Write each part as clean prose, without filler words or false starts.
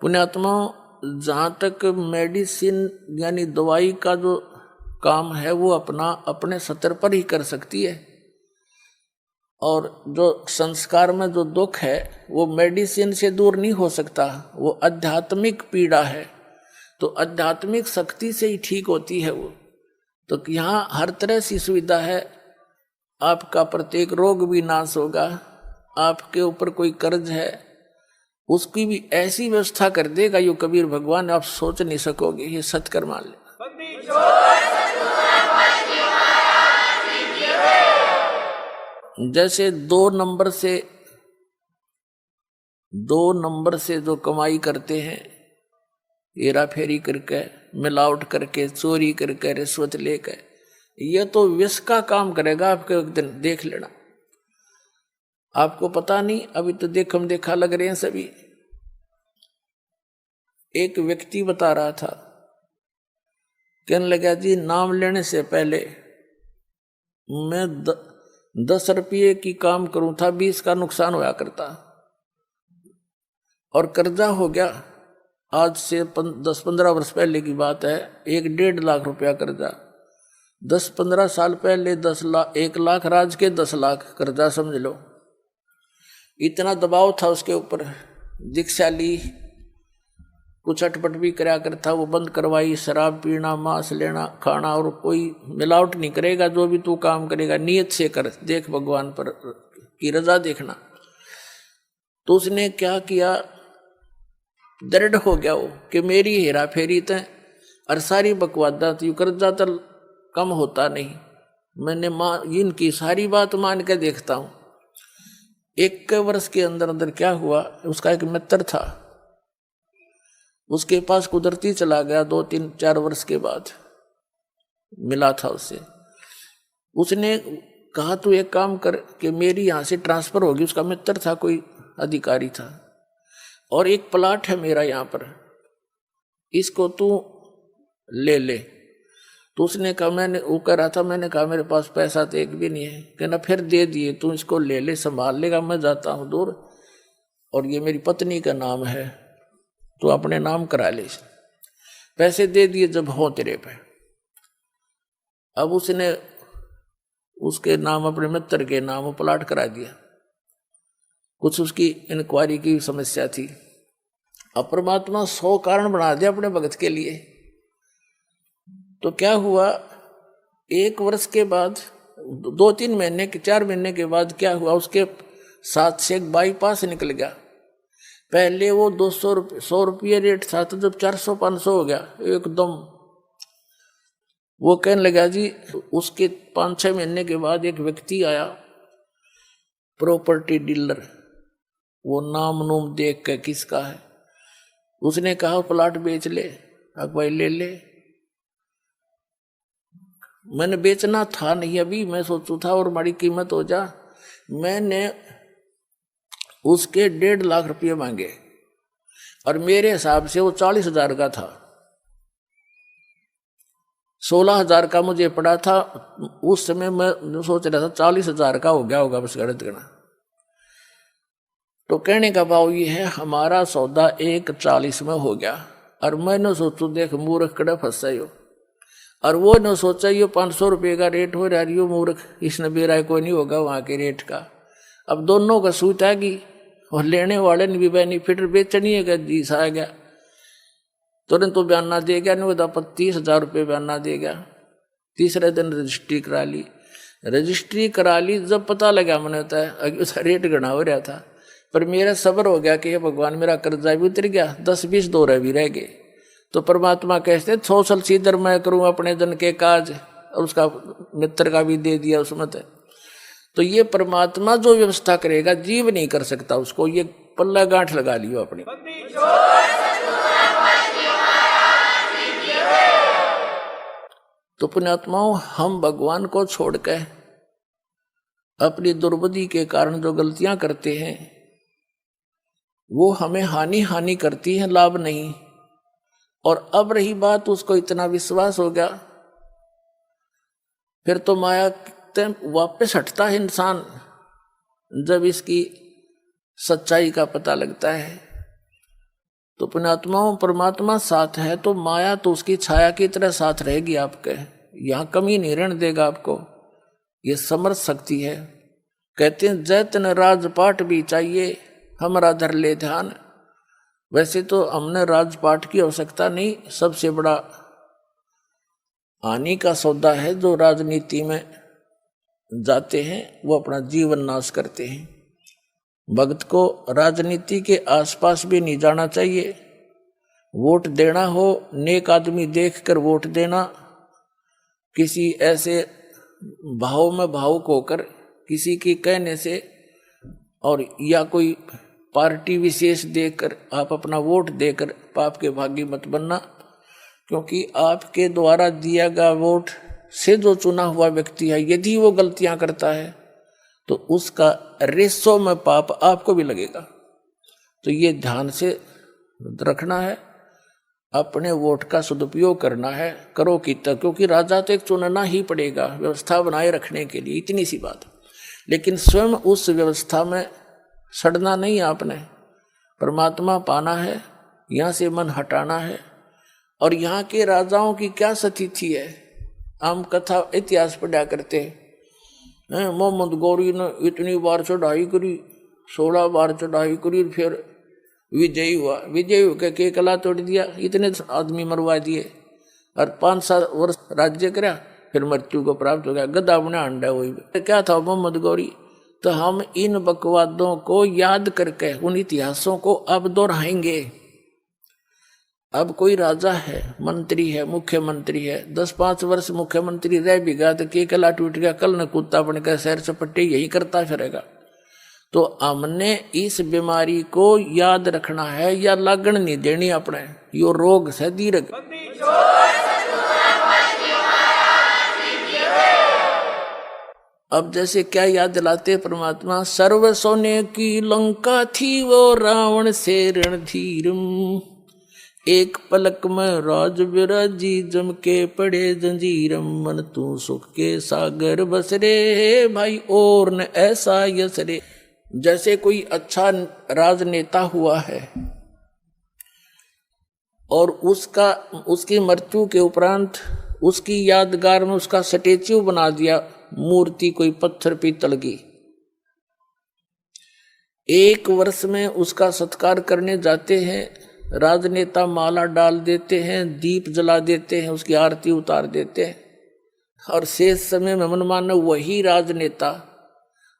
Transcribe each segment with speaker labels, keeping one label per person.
Speaker 1: पुण्यात्मा, जहाँ तक मेडिसिन यानी दवाई का जो काम है वो अपने स्तर पर ही कर सकती है, और जो संस्कार में जो दुख है वो मेडिसिन से दूर नहीं हो सकता, वो आध्यात्मिक पीड़ा है, तो आध्यात्मिक शक्ति से ही ठीक होती है वो। तो यहाँ हर तरह से सुविधा है, आपका प्रत्येक रोग भी नाश होगा, आपके ऊपर कोई कर्ज है उसकी भी ऐसी व्यवस्था कर देगा यो कबीर भगवान, आप सोच नहीं सकोगे। ये सत्कर मान ले। जैसे 2 नंबर से जो कमाई करते हैं, हेरा फेरी करके, मिलावट करके, चोरी करके, रिश्वत लेकर, ये तो विष का काम करेगा आपके, एक दिन देख लेना। आपको पता नहीं, अभी तो देखम देखा लग रहे हैं सभी। एक व्यक्ति बता रहा था, कहने लगा जी नाम लेने से पहले मैं 10 रुपये की काम करूं था, 20 का नुकसान होया करता, और कर्जा हो गया। आज से 10-15 वर्ष पहले की बात है, 1-1.5 लाख रुपया कर्जा। 10-15 साल पहले 1 लाख राज के 10 लाख कर्जा, समझ लो। इतना दबाव था उसके ऊपर, दीक्षा ली, कुछ अटपट भी कराया करता, वो बंद करवाई, शराब पीना, मांस लेना खाना, और कोई मिलावट नहीं करेगा, जो भी तू काम करेगा नियत से कर, देख भगवान पर की रजा देखना। तो उसने क्या किया, दृढ़ हो गया वो कि मेरी हेरा फेरी तय और सारी बकवादा थी, कर्जा तो कम होता नहीं, मैंने इनकी सारी बात मान के देखता हूं। 1 वर्ष के अंदर अंदर क्या हुआ, उसका एक मित्र था, उसके पास कुदरती चला गया, 2-3-4 वर्ष के बाद मिला था उससे। उसने कहा तू एक काम कर कि मेरी यहाँ से ट्रांसफर होगी, उसका मित्र था, कोई अधिकारी था, और एक प्लाट है मेरा यहाँ पर, इसको तू ले ले। तो उसने कहा, मैंने वो कह रहा था, मैंने कहा मेरे पास पैसा तो एक भी नहीं है। कहना फिर दे दिए, तू इसको ले ले, संभाल लेगा, मैं जाता हूँ दूर, और ये मेरी पत्नी का नाम है, तो अपने नाम करा ले। पैसे दे दिए जब हो तेरे पे। अब उसने उसके नाम, अपने मित्र के नाम प्लाट करा दिया। कुछ उसकी इंक्वायरी की समस्या थी, अब परमात्मा 100 कारण बना दिया अपने भगत के लिए। तो क्या हुआ, 1 वर्ष के बाद, 2-3 महीने के, 4 महीने के बाद क्या हुआ, उसके साथ से एक बाईपास निकल गया। पहले वो 100 रुपये रेट था, तो जब 400-500 हो गया एकदम, वो कहने लगा जी। उसके 5-6 महीने के बाद एक व्यक्ति आया, प्रॉपर्टी डीलर, वो नाम नूम देख के किसका है, उसने कहा प्लाट बेच ले। अब भाई ले ले, मैंने बेचना था नहीं अभी, मैं सोचू था और बड़ी कीमत हो जा। मैंने उसके 1.5 लाख रुपये मांगे, और मेरे हिसाब से वो 40,000 का था, 16,000 का मुझे पड़ा था उस समय। मैं सोच रहा था 40,000 का हो गया होगा, बस गणित करना। तो कहने का भाव ये है, हमारा सौदा 1.40 में हो गया, और मैंने सोचू देख मूर्ख कड़े फंसा हो, और वो न सोचा ये 500 रुपये का रेट हो रहा है, यो मूर्ख, इसने बेरा कोई नहीं होगा वहाँ के रेट का। अब दोनों का सूत आ गई, और लेने वाले ने भी बेनिफिट, बेचनी है जीस आ गया, तुरंत तो बयाना दे गया, नहीं होता 30,000 रुपये बयाना दे गया। तीसरे दिन रजिस्ट्री करा ली। रजिस्ट्री करा ली, जब पता लगा मैंने होता है उसका रेट गणा हो रहा था, पर मेरा सब्र हो गया कि हे भगवान मेरा कर्जा भी उतर गया, 10-20 दौरे भी रह गए। तो परमात्मा कहते 100 साल सीधर मैं करूँ अपने जन के काज, और उसका मित्र का भी दे दिया उसमें। तो ये परमात्मा जो व्यवस्था करेगा, जीव नहीं कर सकता उसको, ये पल्ला गांठ लगा लियो अपनी। तो पुण्यात्माओं, हम भगवान को छोड़कर अपनी दुर्बुद्धि के कारण जो गलतियां करते हैं, वो हमें हानि करती है, लाभ नहीं। और अब रही बात, उसको इतना विश्वास हो गया, फिर तो माया वापस हटता है इंसान जब इसकी सच्चाई का पता लगता है। तो पुण्यात्माओं परमात्मा साथ है तो माया तो उसकी छाया की तरह साथ रहेगी आपके, यहाँ कमी नहीं रहने देगा आपको। ये समर्थ शक्ति है। कहते हैं जैतन राजपाट भी चाहिए हमारा धर ले ध्यान। वैसे तो हमने राजपाट की आवश्यकता नहीं, सबसे बड़ा हानि का सौदा है जो राजनीति में जाते हैं वो अपना जीवन नाश करते हैं। भक्त को राजनीति के आसपास भी नहीं जाना चाहिए। वोट देना हो नेक आदमी देखकर वोट देना, किसी ऐसे भाव में भावुक होकर किसी के कहने से और या कोई पार्टी विशेष देखकर आप अपना वोट देकर पाप के भागी मत बनना, क्योंकि आपके द्वारा दिया गया वोट से जो चुना हुआ व्यक्ति है यदि वो गलतियां करता है तो उसका रेसों में पाप आपको भी लगेगा। तो ये ध्यान से रखना है, अपने वोट का सदुपयोग करना है, करो कितना, क्योंकि राजा तो एक चुनना ही पड़ेगा व्यवस्था बनाए रखने के लिए, इतनी सी बात। लेकिन स्वयं उस व्यवस्था में सड़ना नहीं, आपने परमात्मा पाना है, यहाँ से मन हटाना है। और यहाँ के राजाओं की क्या स्थिति है, हम कथा इतिहास पढ़ा करते हैं। मोहम्मद गौरी ने इतनी बार चढ़ाई करी, 16 बार चढ़ाई करी, फिर विजयी हुआ, विजयी होकर के कला तोड़ दिया, इतने आदमी मरवा दिए और 5-7 वर्ष राज्य करा, फिर मृत्यु को प्राप्त हो गया, गधा बना अंडा। वही क्या था मोहम्मद गौरी। तो हम इन बकवादों को याद करके उन इतिहासों को अब दोहराएंगे। अब कोई राजा है, मंत्री है, मुख्यमंत्री है, 10-5 वर्ष मुख्यमंत्री रह भी गया तो के कला टूट गया, कल न कुत्ता बनकर सैर सपट्टे यही करता फिरेगा। तो हमने इस बीमारी को याद रखना है या लगन नहीं देनी अपने, यो रोग से दीर्घ। अब जैसे क्या याद दिलाते परमात्मा, सर्व सोने की लंका थी वो रावण से रणधीरम, एक पलक में राज विराजी जम के पड़े जंजीरम, मन तू सुख के सागर बसरे भाई और न ऐसा यसरे। जैसे कोई अच्छा राजनेता हुआ है और उसकी मृत्यु के उपरांत उसकी यादगार में उसका स्टेच्यू बना दिया, मूर्ति कोई पत्थर पीतल की, 1 वर्ष में उसका सत्कार करने जाते हैं, राजनेता माला डाल देते हैं, दीप जला देते हैं, उसकी आरती उतार देते हैं, और शेष समय में मनमाना वही राजनेता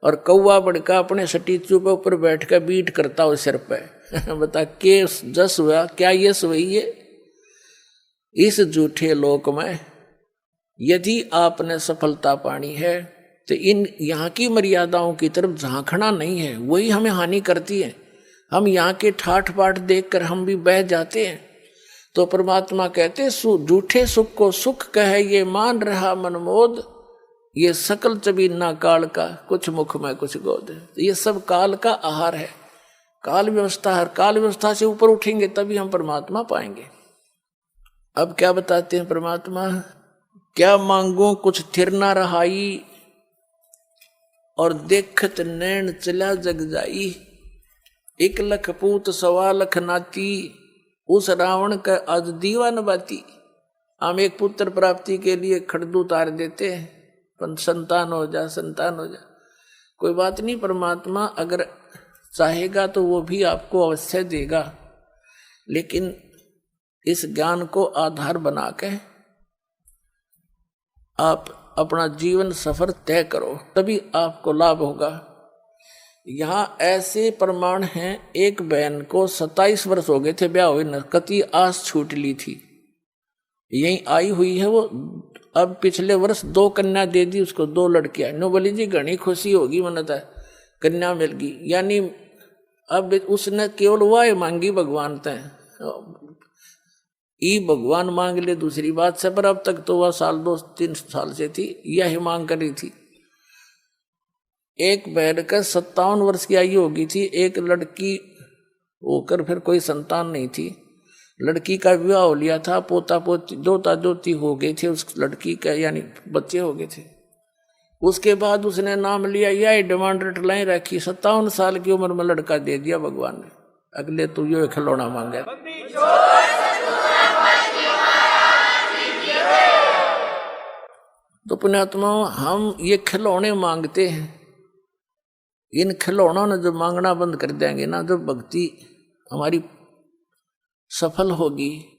Speaker 1: और कौवा बड़का अपने स्टेच्यू पे ऊपर बैठ कर बीट करता हो सिर पे। बता के जस हुआ, क्या यश हुई है इस झूठे लोक में। यदि आपने सफलता पानी है तो इन यहाँ की मर्यादाओं की तरफ झांकना नहीं है, वही हमें हानि करती है। हम यहाँ के ठाठ बाट देखकर हम भी बह जाते हैं। तो परमात्मा कहते झूठे सुख को सुख कहे ये मान रहा मनमोद, ये सकल चबीना काल का कुछ मुख में कुछ गोद। ये सब काल का आहार है, काल व्यवस्था। हर काल व्यवस्था से ऊपर उठेंगे तभी हम परमात्मा पाएंगे। अब क्या बताते हैं परमात्मा, क्या मांगो कुछ थिर ना रहाई, और देखत नैन चला जग जाई, 1 लख पूत 1.25 लाख नाती, उस रावण का आज दीवान बाती। हम एक पुत्र प्राप्ति के लिए खड़दू उतार देते हैं, पर संतान हो जा, संतान हो जा। कोई बात नहीं, परमात्मा अगर चाहेगा तो वो भी आपको अवश्य देगा, लेकिन इस ज्ञान को आधार बना के आप अपना जीवन सफर तय करो, तभी आपको लाभ होगा। यहाँ ऐसे प्रमाण हैं, एक बहन को 27 वर्ष हो गए थे ब्याह हुए न, कति आस छूट ली थी, यहीं आई हुई है वो। अब पिछले वर्ष 2 कन्या दे दी उसको, 2 लड़कियां। नो बोली जी घनी खुशी होगी, मनता कन्या मिल गई। यानी अब उसने केवल वह मांगी भगवान तय, ई भगवान मांग ले दूसरी बात से, पर अब तक तो वह 2-3 साल से थी, यही मांग कर रही थी। एक बहन का 57 वर्ष की आयु होगी थी, एक लड़की होकर फिर कोई संतान नहीं थी। लड़की का विवाह हो लिया था, पोता पोती दोता दोती हो गए थे उस लड़की का, यानी बच्चे हो गए थे। उसके बाद उसने नाम लिया, यह डिमांड रटलाई रखी, 57 साल की उम्र में लड़का दे दिया भगवान ने। अगले तो यो खिलौना मांगा। तो पुण्यात्मा, हम ये खिलौने मांगते हैं, इन खिलौनों ने जो मांगना बंद कर देंगे ना, जो भक्ति हमारी सफल होगी,